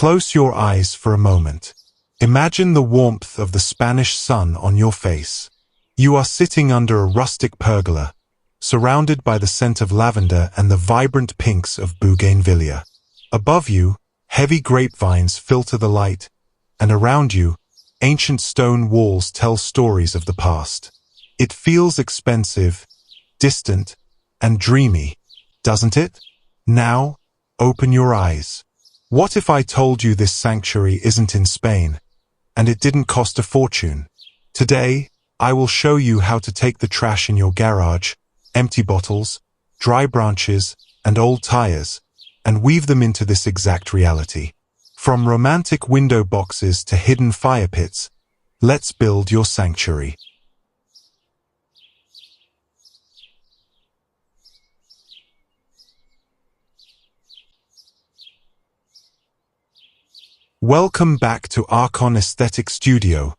Close your eyes for a moment. Imagine the warmth of the Spanish sun on your face. You are sitting under a rustic pergola, surrounded by the scent of lavender and the vibrant pinks of Bougainvillea. Above you, heavy grapevines filter the light, and around you, ancient stone walls tell stories of the past. It feels expensive, distant, and dreamy, doesn't it? Now, open your eyes. What if I told you this sanctuary isn't in Spain, and it didn't cost a fortune? Today, I will show you how to take the trash in your garage, empty bottles, dry branches, and old tires, and weave them into this exact reality. From romantic window boxes to hidden fire pits, let's build your sanctuary. Welcome back to Arkan Aesthetic Studio,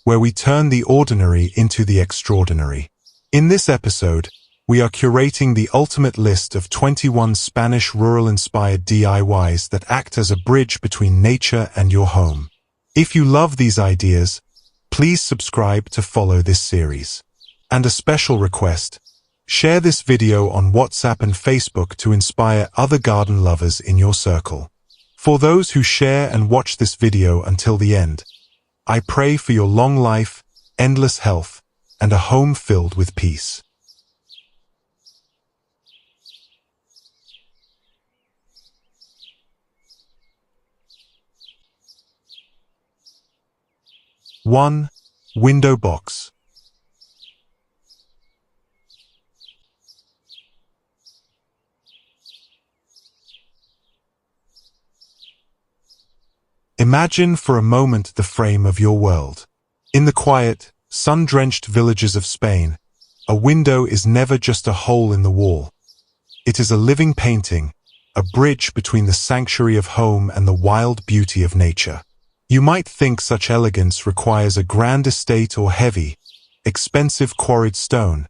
where we turn the ordinary into the extraordinary. In this episode, we are curating the ultimate list of 21 Spanish rural-inspired DIYs that act as a bridge between nature and your home. If you love these ideas, please subscribe to follow this series. And a special request, share this video on WhatsApp and Facebook to inspire other garden lovers in your circle. For those who share and watch this video until the end, I pray for your long life, endless health, and a home filled with peace. One, window box. Imagine for a moment the frame of your world. In the quiet, sun-drenched villages of Spain, a window is never just a hole in the wall. It is a living painting, a bridge between the sanctuary of home and the wild beauty of nature. You might think such elegance requires a grand estate or heavy, expensive quarried stone,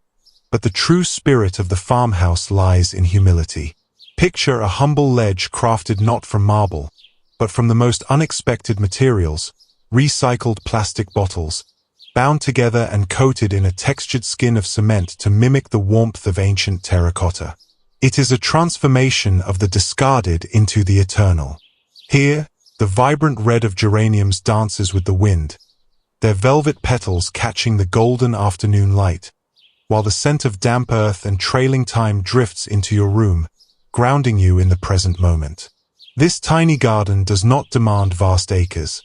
but the true spirit of the farmhouse lies in humility. Picture a humble ledge crafted not from marble, but from the most unexpected materials, recycled plastic bottles, bound together and coated in a textured skin of cement to mimic the warmth of ancient terracotta. It is a transformation of the discarded into the eternal. Here, the vibrant red of geraniums dances with the wind, their velvet petals catching the golden afternoon light, while the scent of damp earth and trailing time drifts into your room, grounding you in the present moment. This tiny garden does not demand vast acres.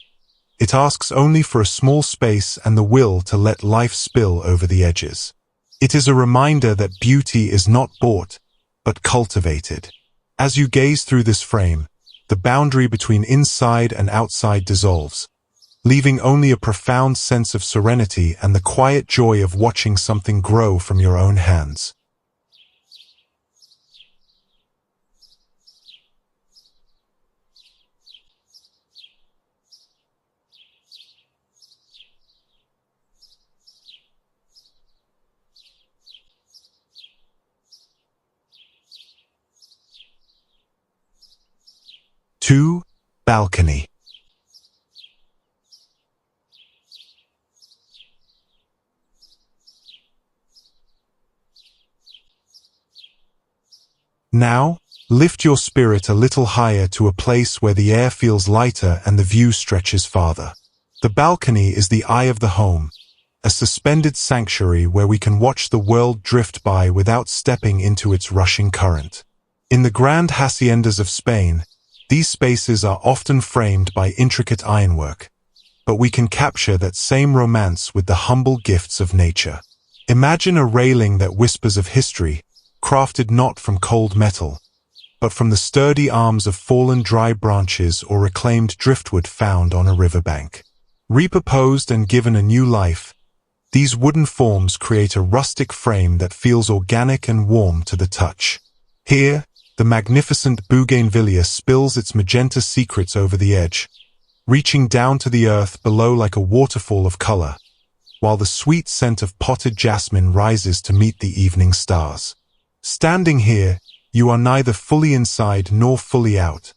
It asks only for a small space and the will to let life spill over the edges. It is a reminder that beauty is not bought, but cultivated. As you gaze through this frame, the boundary between inside and outside dissolves, leaving only a profound sense of serenity and the quiet joy of watching something grow from your own hands. Two, balcony. Now, lift your spirit a little higher to a place where the air feels lighter and the view stretches farther. The balcony is the eye of the home, a suspended sanctuary where we can watch the world drift by without stepping into its rushing current. In the grand haciendas of Spain, these spaces are often framed by intricate ironwork, but we can capture that same romance with the humble gifts of nature. Imagine a railing that whispers of history, crafted not from cold metal, but from the sturdy arms of fallen dry branches or reclaimed driftwood found on a riverbank. Repurposed and given a new life, these wooden forms create a rustic frame that feels organic and warm to the touch. Here, the magnificent Bougainvillea spills its magenta secrets over the edge, reaching down to the earth below like a waterfall of color, while the sweet scent of potted jasmine rises to meet the evening stars. Standing here, you are neither fully inside nor fully out.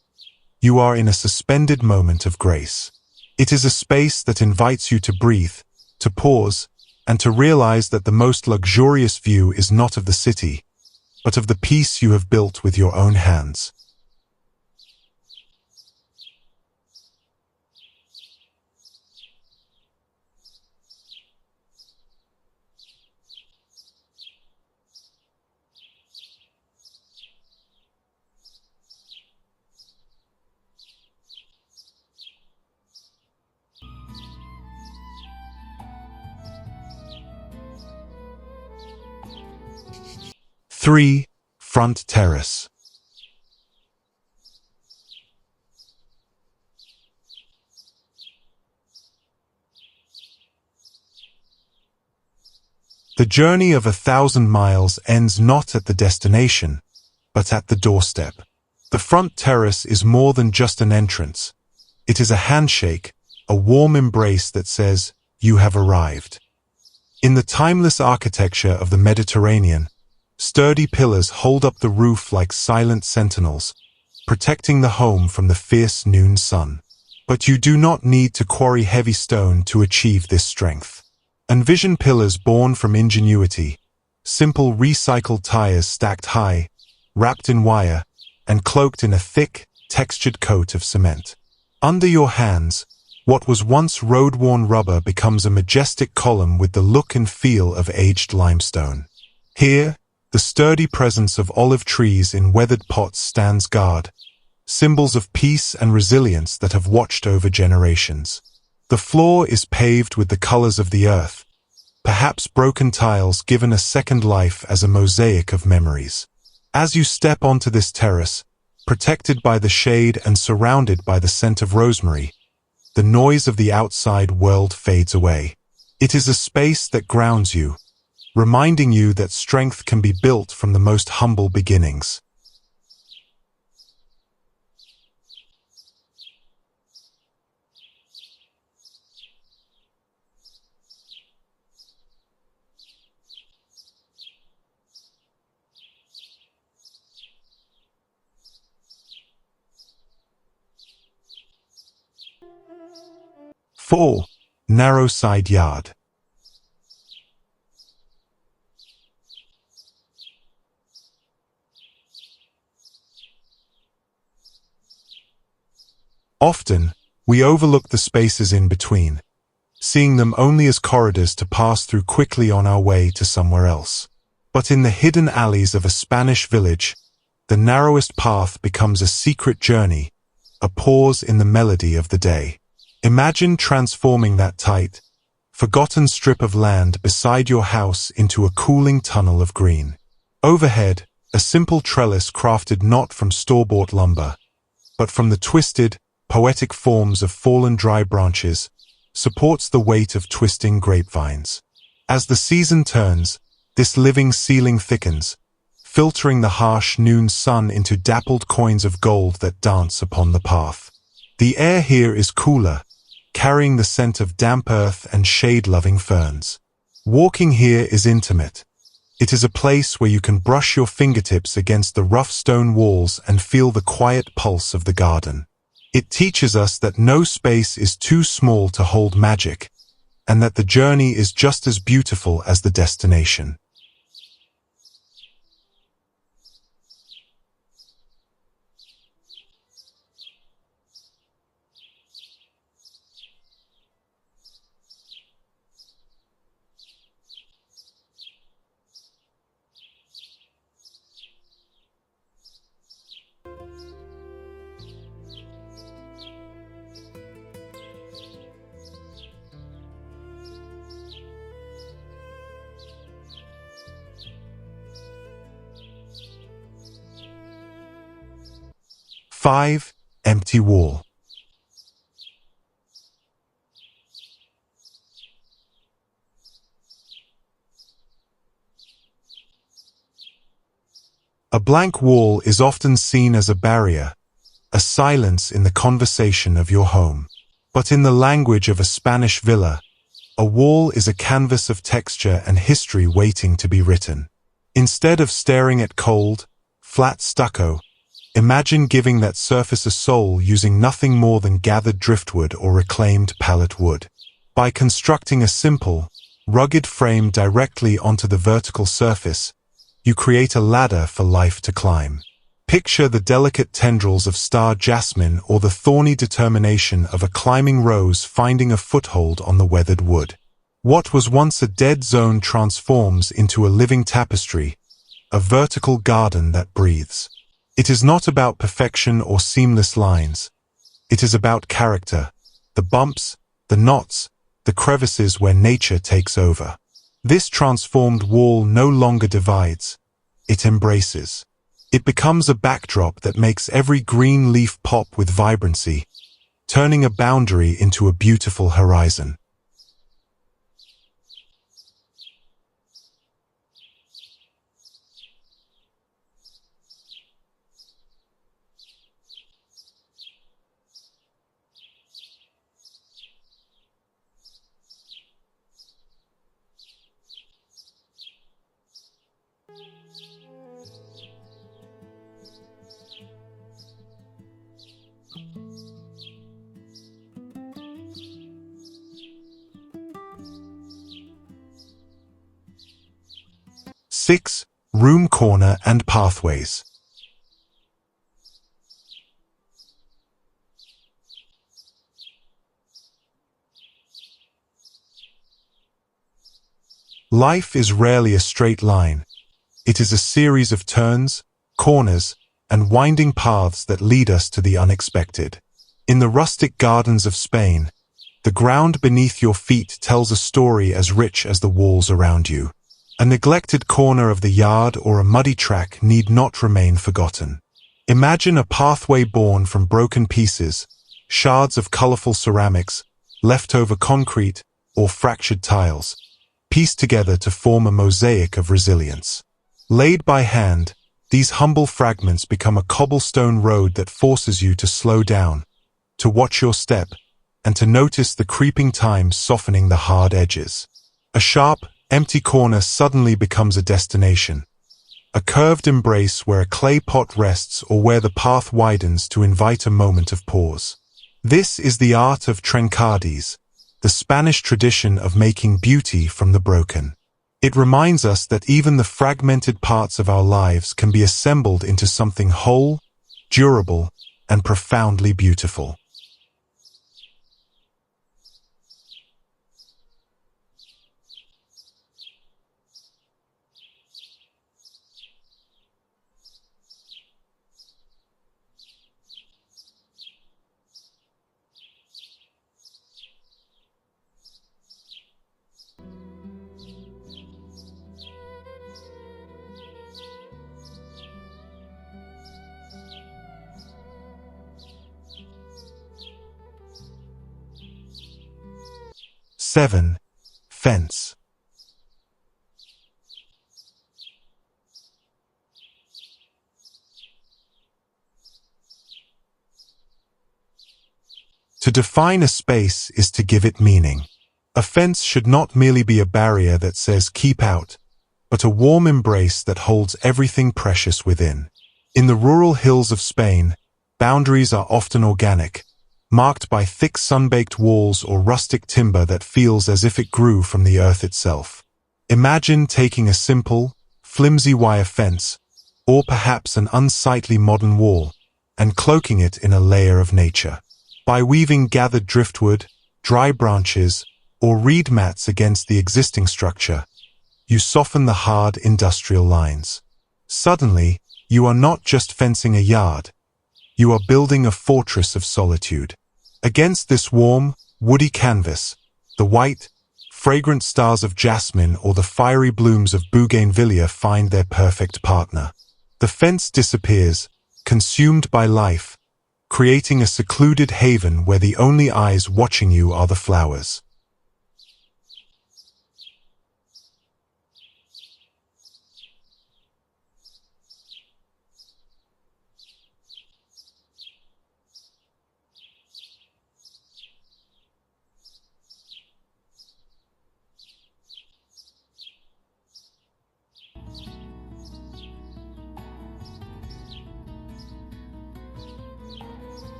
you are in a suspended moment of grace. It is a space that invites you to breathe, to pause, and to realize that the most luxurious view is not of the city, but of the peace you have built with your own hands. Three, front terrace. The journey of 1,000 miles ends not at the destination, but at the doorstep. The front terrace is more than just an entrance. It is a handshake, a warm embrace that says, "You have arrived." In the timeless architecture of the Mediterranean, sturdy pillars hold up the roof like silent sentinels, protecting the home from the fierce noon sun. But you do not need to quarry heavy stone to achieve this strength. Envision pillars born from ingenuity, simple recycled tires stacked high, wrapped in wire, and cloaked in a thick, textured coat of cement. Under your hands, what was once road-worn rubber becomes a majestic column with the look and feel of aged limestone. Here, the sturdy presence of olive trees in weathered pots stands guard, symbols of peace and resilience that have watched over generations. The floor is paved with the colors of the earth, perhaps broken tiles given a second life as a mosaic of memories. As you step onto this terrace, protected by the shade and surrounded by the scent of rosemary, the noise of the outside world fades away. It is a space that grounds you, reminding you that strength can be built from the most humble beginnings. Four, narrow side yard. Often, we overlook the spaces in between, seeing them only as corridors to pass through quickly on our way to somewhere else. But in the hidden alleys of a Spanish village, the narrowest path becomes a secret journey, a pause in the melody of the day. Imagine transforming that tight, forgotten strip of land beside your house into a cooling tunnel of green. Overhead, a simple trellis crafted not from store-bought lumber, but from the twisted, poetic forms of fallen dry branches, supports the weight of twisting grapevines. As the season turns, this living ceiling thickens, filtering the harsh noon sun into dappled coins of gold that dance upon the path. The air here is cooler, carrying the scent of damp earth and shade-loving ferns. Walking here is intimate. It is a place where you can brush your fingertips against the rough stone walls and feel the quiet pulse of the garden. It teaches us that no space is too small to hold magic, and that the journey is just as beautiful as the destination. Five, empty wall. A blank wall is often seen as a barrier, a silence in the conversation of your home. But in the language of a Spanish villa, a wall is a canvas of texture and history waiting to be written. Instead of staring at cold, flat stucco, Imagine giving that surface a soul using nothing more than gathered driftwood or reclaimed pallet wood. By constructing a simple, rugged frame directly onto the vertical surface, you create a ladder for life to climb. Picture the delicate tendrils of star jasmine or the thorny determination of a climbing rose finding a foothold on the weathered wood. What was once a dead zone transforms into a living tapestry, a vertical garden that breathes. It is not about perfection or seamless lines. It is about character, the bumps, the knots, the crevices where nature takes over. This transformed wall no longer divides, it embraces. It becomes a backdrop that makes every green leaf pop with vibrancy, turning a boundary into a beautiful horizon. Six, room corner and pathways. Life is rarely a straight line. It is a series of turns, corners, and winding paths that lead us to the unexpected. In the rustic gardens of Spain, the ground beneath your feet tells a story as rich as the walls around you. A neglected corner of the yard or a muddy track need not remain forgotten. Imagine a pathway born from broken pieces, shards of colorful ceramics, leftover concrete, or fractured tiles, pieced together to form a mosaic of resilience. Laid by hand, these humble fragments become a cobblestone road that forces you to slow down, to watch your step, and to notice the creeping time softening the hard edges. A sharp, empty corner suddenly becomes a destination, a curved embrace where a clay pot rests or where the path widens to invite a moment of pause. This is the art of trencades, the Spanish tradition of making beauty from the broken. It reminds us that even the fragmented parts of our lives can be assembled into something whole, durable, and profoundly beautiful. Seven, fence. To define a space is to give it meaning. A fence should not merely be a barrier that says keep out, but a warm embrace that holds everything precious within. In the rural hills of Spain, boundaries are often organic, marked by thick sun-baked walls or rustic timber that feels as if it grew from the earth itself. Imagine taking a simple, flimsy wire fence, or perhaps an unsightly modern wall, and cloaking it in a layer of nature. By weaving gathered driftwood, dry branches, or reed mats against the existing structure, you soften the hard industrial lines. Suddenly, you are not just fencing a yard, you are building a fortress of solitude. Against this warm, woody canvas, the white, fragrant stars of jasmine or the fiery blooms of Bougainvillea find their perfect partner. The fence disappears, consumed by life, creating a secluded haven where the only eyes watching you are the flowers.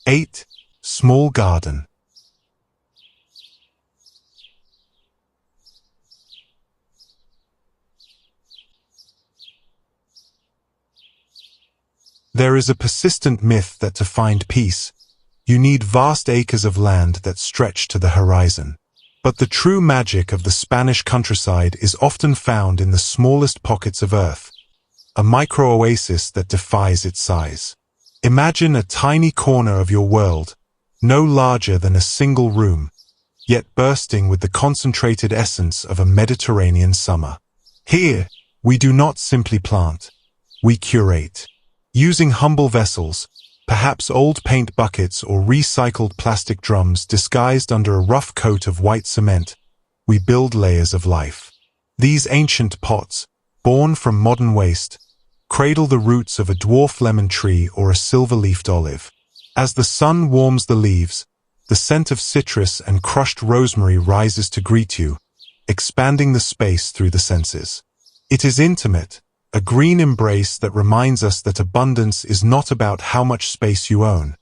8. Small garden. There is a persistent myth that to find peace, you need vast acres of land that stretch to the horizon. But the true magic of the Spanish countryside is often found in the smallest pockets of earth, a micro-oasis that defies its size. Imagine a tiny corner of your world, no larger than a single room, yet bursting with the concentrated essence of a Mediterranean summer. Here, we do not simply plant, we curate. Using humble vessels, perhaps old paint buckets or recycled plastic drums disguised under a rough coat of white cement, we build layers of life. These ancient pots, born from modern waste, cradle the roots of a dwarf lemon tree or a silver-leafed olive. As the sun warms the leaves, the scent of citrus and crushed rosemary rises to greet you, expanding the space through the senses. It is intimate, a green embrace that reminds us that abundance is not about how much space you own,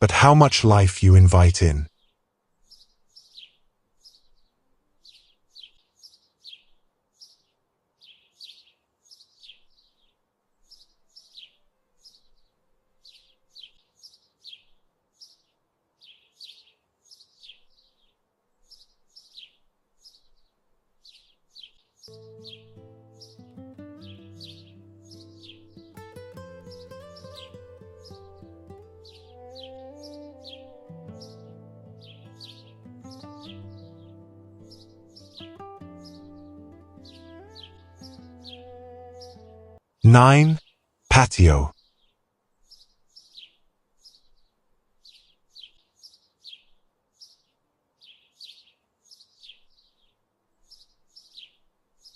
but how much life you invite in. Nine. Patio.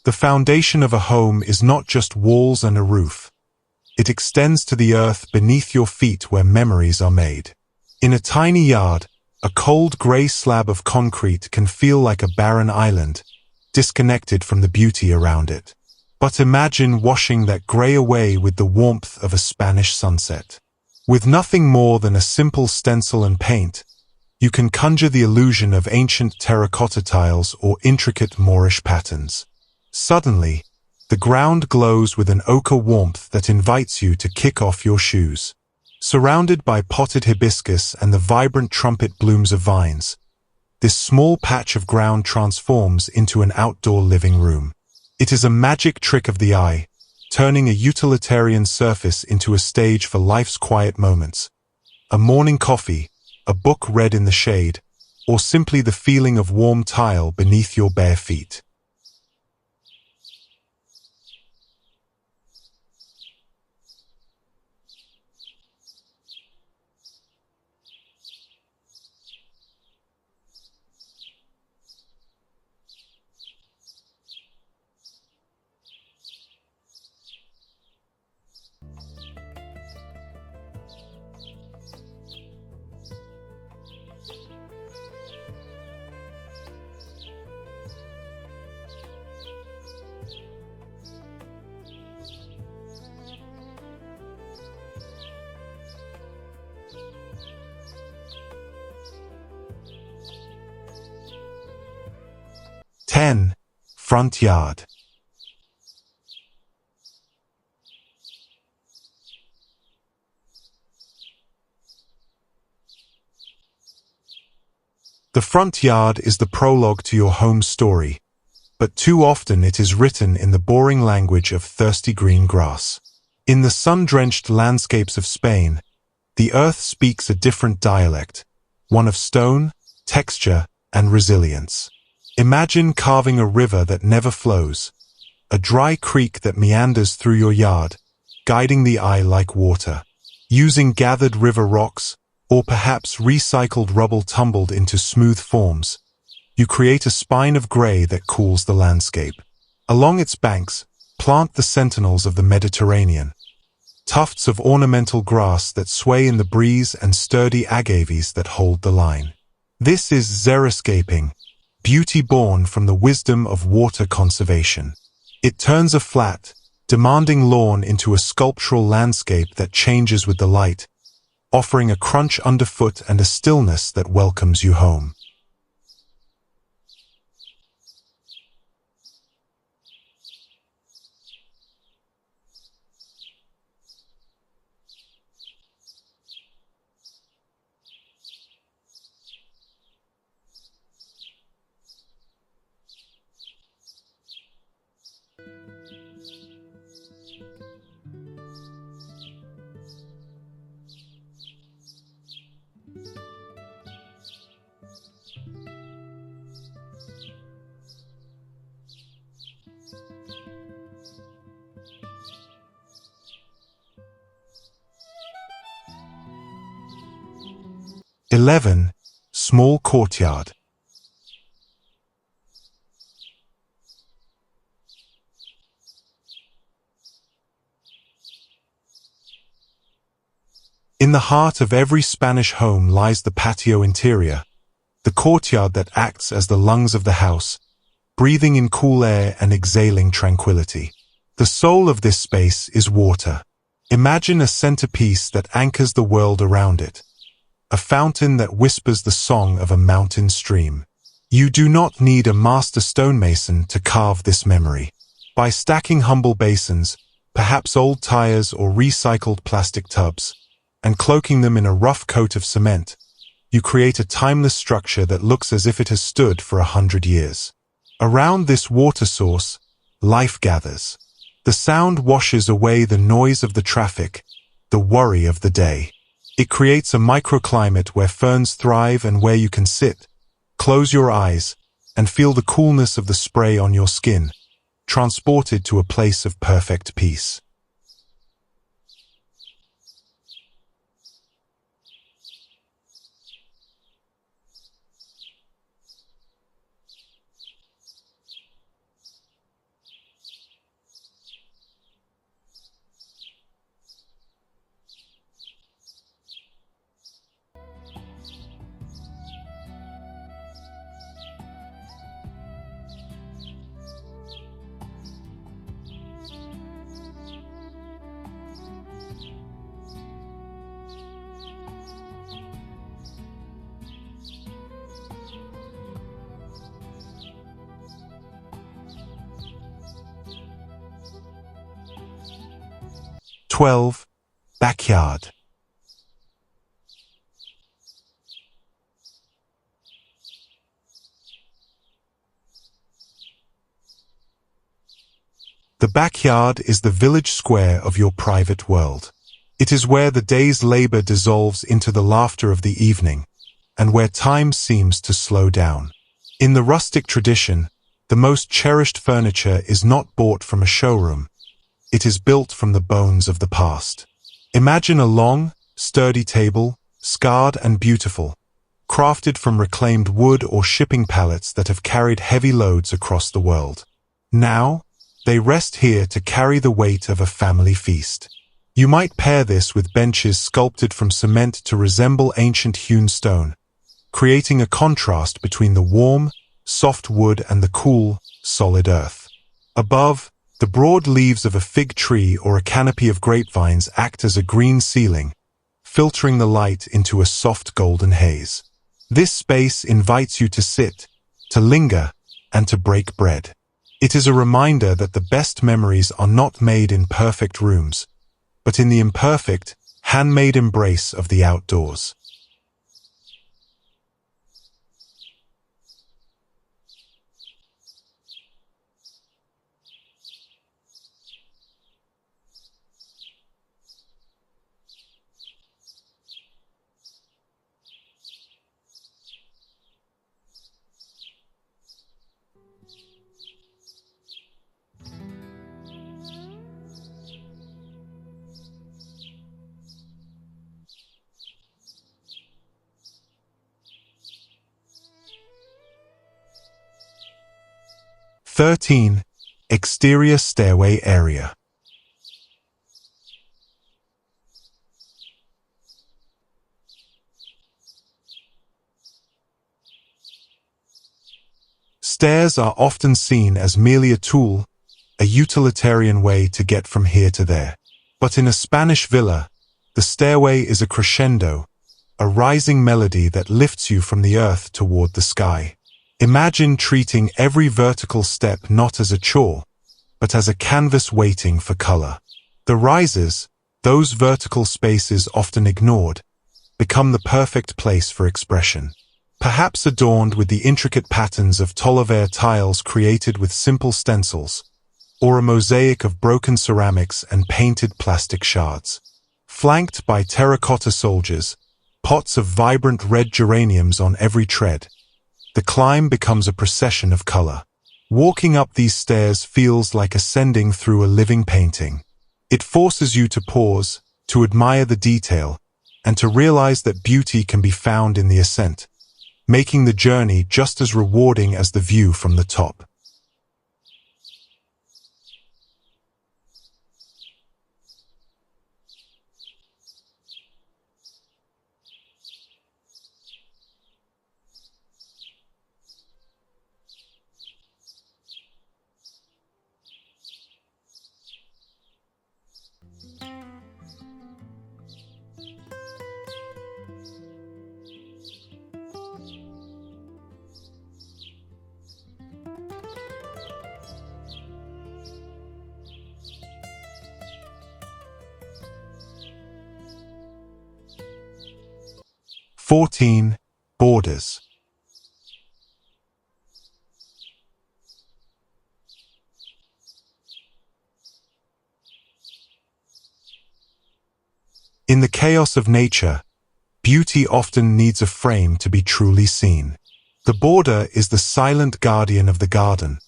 The foundation of a home is not just walls and a roof. It extends to the earth beneath your feet where memories are made. In a tiny yard, a cold gray slab of concrete can feel like a barren island, disconnected from the beauty around it. But imagine washing that gray away with the warmth of a Spanish sunset. With nothing more than a simple stencil and paint, you can conjure the illusion of ancient terracotta tiles or intricate Moorish patterns. Suddenly, the ground glows with an ochre warmth that invites you to kick off your shoes. Surrounded by potted hibiscus and the vibrant trumpet blooms of vines, this small patch of ground transforms into an outdoor living room. It is a magic trick of the eye, turning a utilitarian surface into a stage for life's quiet moments. A morning coffee, a book read in the shade, or simply the feeling of warm tile beneath your bare feet. Ten. Front yard. The front yard is the prologue to your home's story, but too often it is written in the boring language of thirsty green grass. In the sun-drenched landscapes of Spain, the earth speaks a different dialect, one of stone, texture, and resilience. Imagine carving a river that never flows, a dry creek that meanders through your yard, guiding the eye like water. Using gathered river rocks, or perhaps recycled rubble tumbled into smooth forms, you create a spine of gray that cools the landscape. Along its banks, plant the sentinels of the Mediterranean, tufts of ornamental grass that sway in the breeze and sturdy agaves that hold the line. This is xeriscaping, beauty born from the wisdom of water conservation. It turns a flat, demanding lawn into a sculptural landscape that changes with the light, offering a crunch underfoot and a stillness that welcomes you home. (11) Small courtyard. In the heart of every Spanish home lies the patio interior, the courtyard that acts as the lungs of the house, breathing in cool air and exhaling tranquility. The soul of this space is water. Imagine a centerpiece that anchors the world around it. A fountain that whispers the song of a mountain stream. You do not need a master stonemason to carve this memory. By stacking humble basins, perhaps old tires or recycled plastic tubs, and cloaking them in a rough coat of cement, you create a timeless structure that looks as if it has stood for 100 years. Around this water source, life gathers. The sound washes away the noise of the traffic, the worry of the day. It creates a microclimate where ferns thrive and where you can sit, close your eyes, and feel the coolness of the spray on your skin, transported to a place of perfect peace. (12) Backyard. The backyard is the village square of your private world. It is where the day's labor dissolves into the laughter of the evening, and where time seems to slow down. In the rustic tradition, the most cherished furniture is not bought from a showroom. It is built from the bones of the past. Imagine a long, sturdy table, scarred and beautiful, crafted from reclaimed wood or shipping pallets that have carried heavy loads across the world. Now, they rest here to carry the weight of a family feast. You might pair this with benches sculpted from cement to resemble ancient hewn stone, creating a contrast between the warm, soft wood and the cool, solid earth. Above, the broad leaves of a fig tree or a canopy of grapevines act as a green ceiling, filtering the light into a soft golden haze. This space invites you to sit, to linger, and to break bread. It is a reminder that the best memories are not made in perfect rooms, but in the imperfect, handmade embrace of the outdoors. (13) Exterior stairway area. Stairs are often seen as merely a tool, a utilitarian way to get from here to there. But in a Spanish villa, The stairway is a crescendo, a rising melody that lifts you from the earth toward the sky. Imagine treating every vertical step not as a chore, but as a canvas waiting for color. The rises, those vertical spaces often ignored, become the perfect place for expression. Perhaps adorned with the intricate patterns of Tolliver tiles created with simple stencils, or a mosaic of broken ceramics and painted plastic shards. Flanked by terracotta soldiers, pots of vibrant red geraniums on every tread, the climb becomes a procession of color. Walking up these stairs feels like ascending through a living painting. It forces you to pause, to admire the detail, and to realize that beauty can be found in the ascent, making the journey just as rewarding as the view from the top. Borders. In the chaos of nature, beauty often needs a frame to be truly seen. The border is the silent guardian of the garden,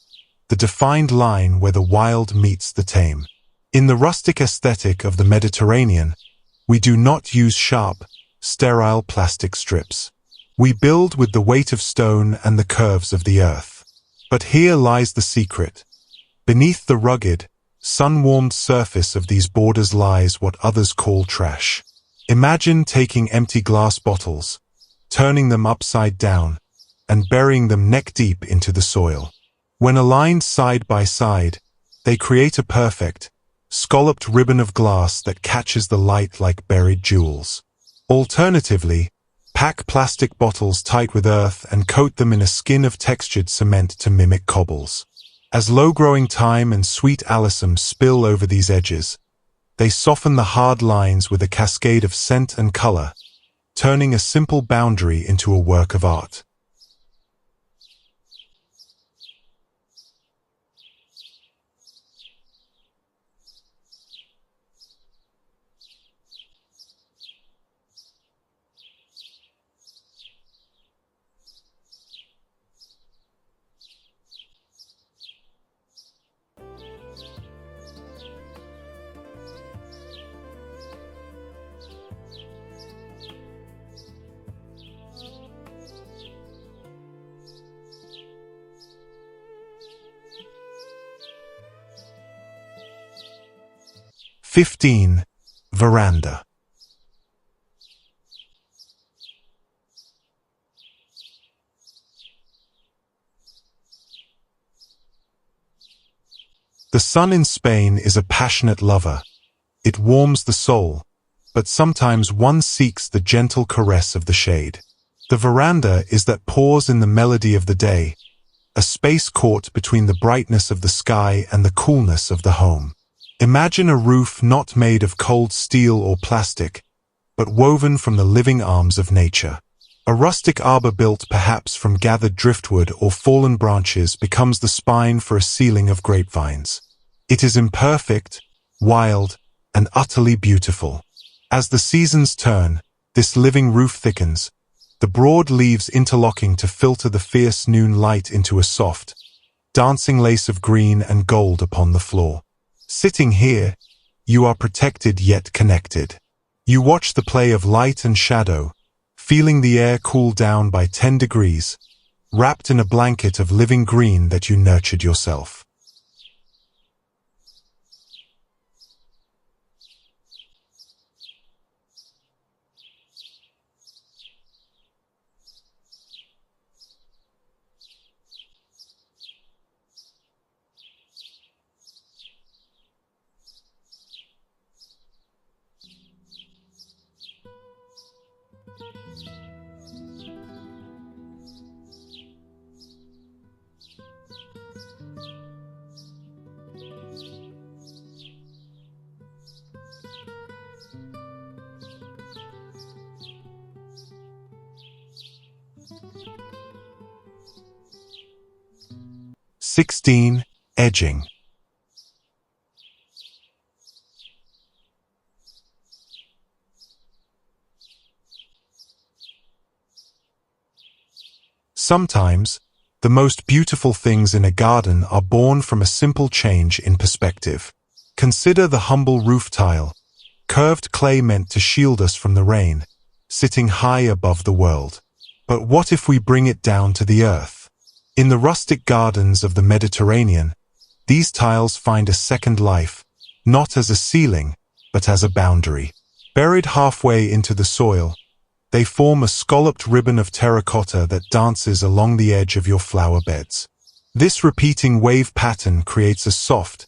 the defined line where the wild meets the tame. In the rustic aesthetic of the Mediterranean, we do not use sharp, sterile plastic strips. We build with the weight of stone and the curves of the earth. But here lies the secret. Beneath the rugged, sun-warmed surface of these borders lies what others call trash. Imagine taking empty glass bottles, turning them upside down, and burying them neck-deep into the soil. When aligned side by side, they create a perfect, scalloped ribbon of glass that catches the light like buried jewels. Alternatively, pack plastic bottles tight with earth and coat them in a skin of textured cement to mimic cobbles. As low-growing thyme and sweet alyssum spill over these edges, they soften the hard lines with a cascade of scent and color, turning a simple boundary into a work of art. Veranda. The sun in Spain is a passionate lover. It warms the soul, but sometimes one seeks the gentle caress of the shade. The veranda is that pause in the melody of the day, a space caught between the brightness of the sky and the coolness of the home. Imagine a roof not made of cold steel or plastic, but woven from the living arms of nature. A rustic arbor built perhaps from gathered driftwood or fallen branches becomes the spine for a ceiling of grapevines. It is imperfect, wild, and utterly beautiful. As the seasons turn, this living roof thickens, the broad leaves interlocking to filter the fierce noon light into a soft, dancing lace of green and gold upon the floor. Sitting here, you are protected yet connected. You watch the play of light and shadow, feeling the air cool down by 10 degrees, wrapped in a blanket of living green that you nurtured yourself. 16. Edging. Sometimes, the most beautiful things in a garden are born from a simple change in perspective. Consider the humble roof tile, curved clay meant to shield us from the rain, sitting high above the world. But what if we bring it down to the earth? In the rustic gardens of the Mediterranean, these tiles find a second life, not as a ceiling, but as a boundary. Buried halfway into the soil, they form a scalloped ribbon of terracotta that dances along the edge of your flower beds. This repeating wave pattern creates a soft,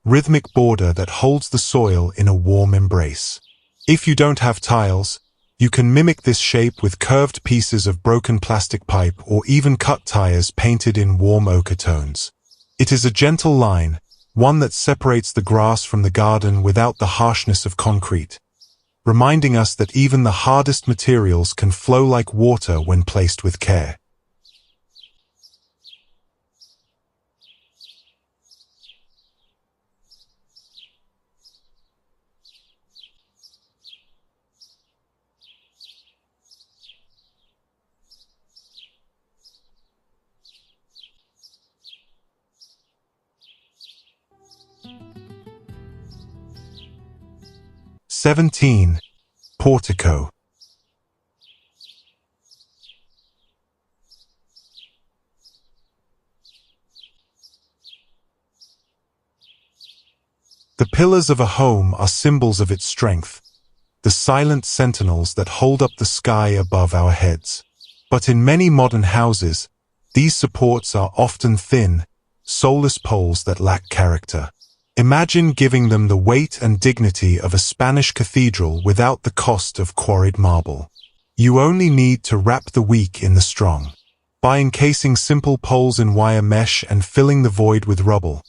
rhythmic border that holds the soil in a warm embrace. If you don't have tiles, you can mimic this shape with curved pieces of broken plastic pipe or even cut tires painted in warm ochre tones. It is a gentle line, one that separates the grass from the garden without the harshness of concrete, reminding us that even the hardest materials can flow like water when placed with care. "17. Portico. The pillars of a home are symbols of its strength, the silent sentinels that hold up the sky above our heads. But in many modern houses, these supports are often thin, soulless poles that lack character. Imagine giving them the weight and dignity of a Spanish cathedral without the cost of quarried marble. You only need to wrap the weak in the strong. By encasing simple poles in wire mesh and filling the void with rubble,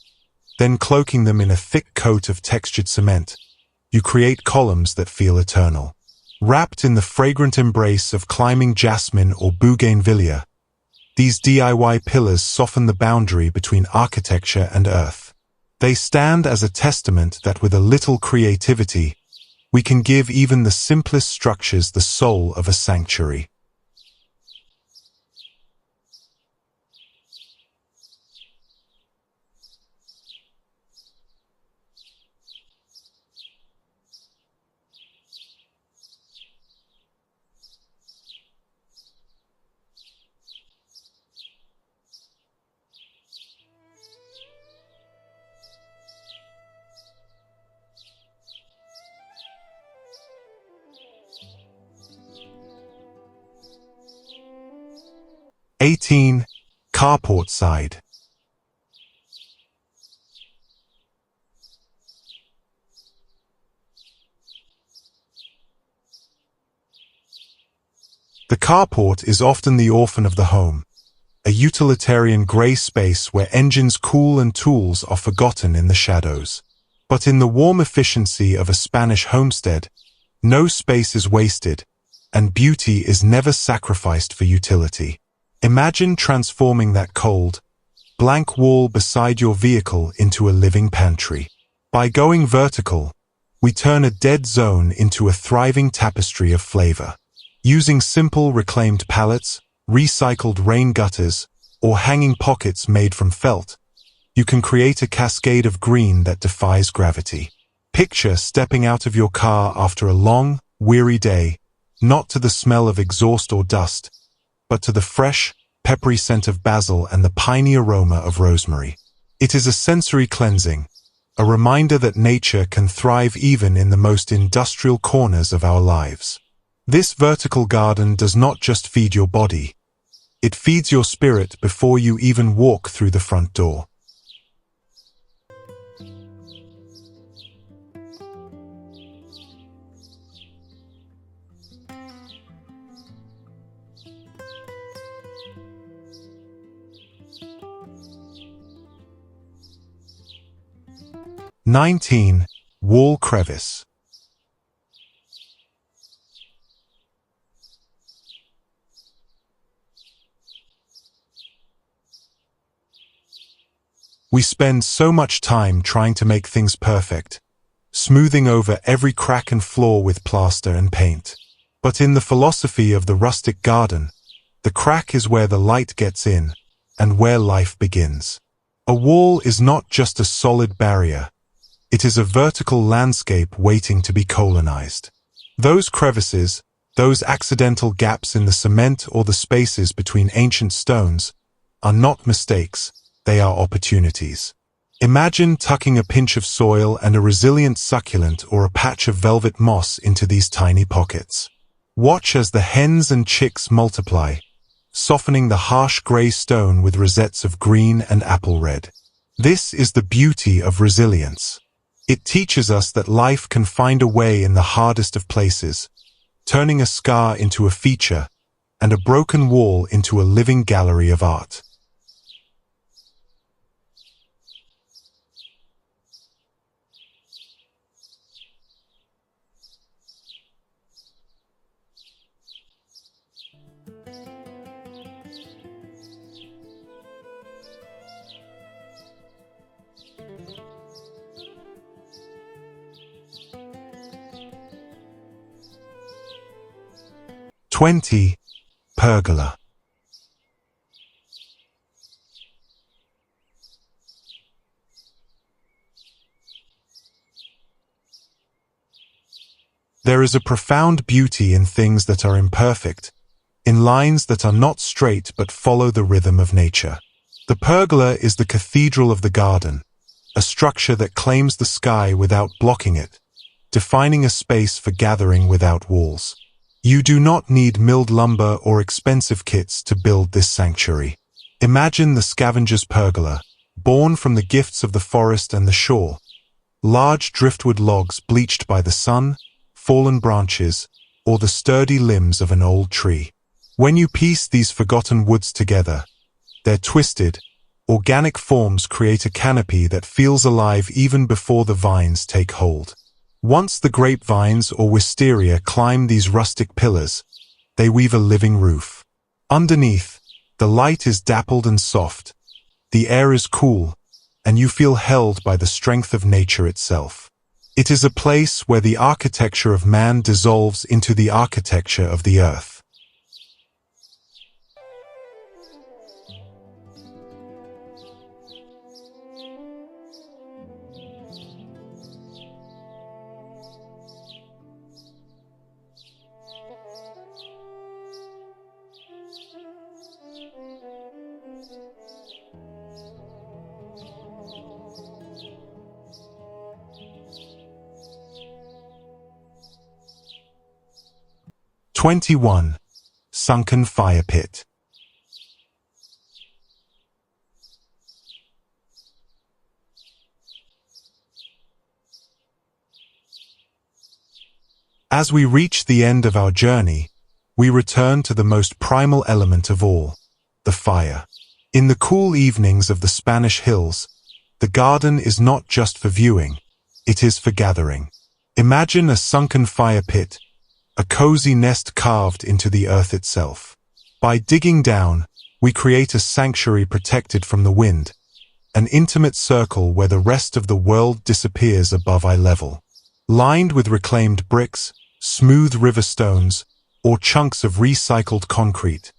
then cloaking them in a thick coat of textured cement, you create columns that feel eternal. Wrapped in the fragrant embrace of climbing jasmine or Bougainvillea, these DIY pillars soften the boundary between architecture and earth. They stand as a testament that with a little creativity, we can give even the simplest structures the soul of a sanctuary. "18. Carport Side. The carport is often the orphan of the home, a utilitarian grey space where engines cool and tools are forgotten in the shadows. But in the warm efficiency of a Spanish homestead, no space is wasted, and beauty is never sacrificed for utility. Imagine transforming that cold, blank wall beside your vehicle into a living pantry. By going vertical, we turn a dead zone into a thriving tapestry of flavor. Using simple reclaimed pallets, recycled rain gutters, or hanging pockets made from felt, you can create a cascade of green that defies gravity. Picture stepping out of your car after a long, weary day, not to the smell of exhaust or dust, but to the fresh, peppery scent of basil and the piney aroma of rosemary. It is a sensory cleansing, a reminder that nature can thrive even in the most industrial corners of our lives. This vertical garden does not just feed your body, it feeds your spirit before you even walk through the front door. "19. Wall crevice. We spend so much time trying to make things perfect, smoothing over every crack and flaw with plaster and paint. But in the philosophy of the rustic garden, the crack is where the light gets in, and where life begins. A wall is not just a solid barrier. It is a vertical landscape waiting to be colonized. Those crevices, those accidental gaps in the cement or the spaces between ancient stones, are not mistakes, they are opportunities. Imagine tucking a pinch of soil and a resilient succulent or a patch of velvet moss into these tiny pockets. Watch as the hens and chicks multiply, softening the harsh gray stone with rosettes of green and apple red. This is the beauty of resilience. It teaches us that life can find a way in the hardest of places, turning a scar into a feature and a broken wall into a living gallery of art. Pergola. There is a profound beauty in things that are imperfect, in lines that are not straight but follow the rhythm of nature. The pergola is the cathedral of the garden, a structure that claims the sky without blocking it, defining a space for gathering without walls. You do not need milled lumber or expensive kits to build this sanctuary. Imagine the scavenger's pergola, born from the gifts of the forest and the shore, large driftwood logs bleached by the sun, fallen branches, or the sturdy limbs of an old tree. When you piece these forgotten woods together, their twisted, organic forms create a canopy that feels alive even before the vines take hold. Once the grapevines or wisteria climb these rustic pillars, they weave a living roof. Underneath, the light is dappled and soft, the air is cool, and you feel held by the strength of nature itself. It is a place where the architecture of man dissolves into the architecture of the earth. Sunken Firepit. As we reach the end of our journey, we return to the most primal element of all, the fire. In the cool evenings of the Spanish hills, the garden is not just for viewing, it is for gathering. Imagine a sunken fire pit, a cozy nest carved into the earth itself. By digging down, we create a sanctuary protected from the wind, an intimate circle where the rest of the world disappears above eye level. Lined with reclaimed bricks, smooth river stones, or chunks of recycled concrete,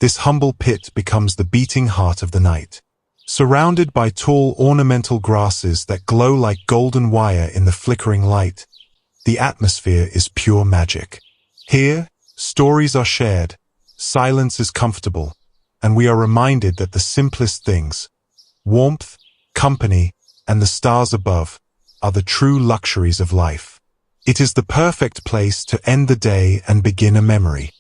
this humble pit becomes the beating heart of the night. Surrounded by tall ornamental grasses that glow like golden wire in the flickering light, the atmosphere is pure magic. Here, stories are shared, silence is comfortable, and we are reminded that the simplest things, warmth, company, and the stars above, are the true luxuries of life. It is the perfect place to end the day and begin a memory.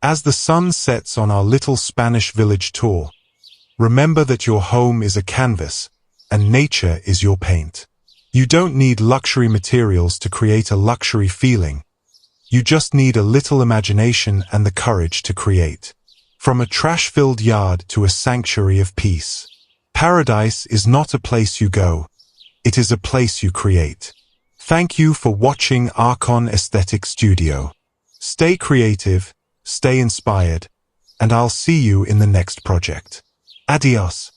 As the sun sets on our little Spanish village tour, remember that your home is a canvas, and nature is your paint. You don't need luxury materials to create a luxury feeling. You just need a little imagination and the courage to create. From a trash-filled yard to a sanctuary of peace. Paradise is not a place you go. It is a place you create. Thank you for watching Arkan Aesthetic Studio. Stay creative, stay inspired, and I'll see you in the next project. Adios.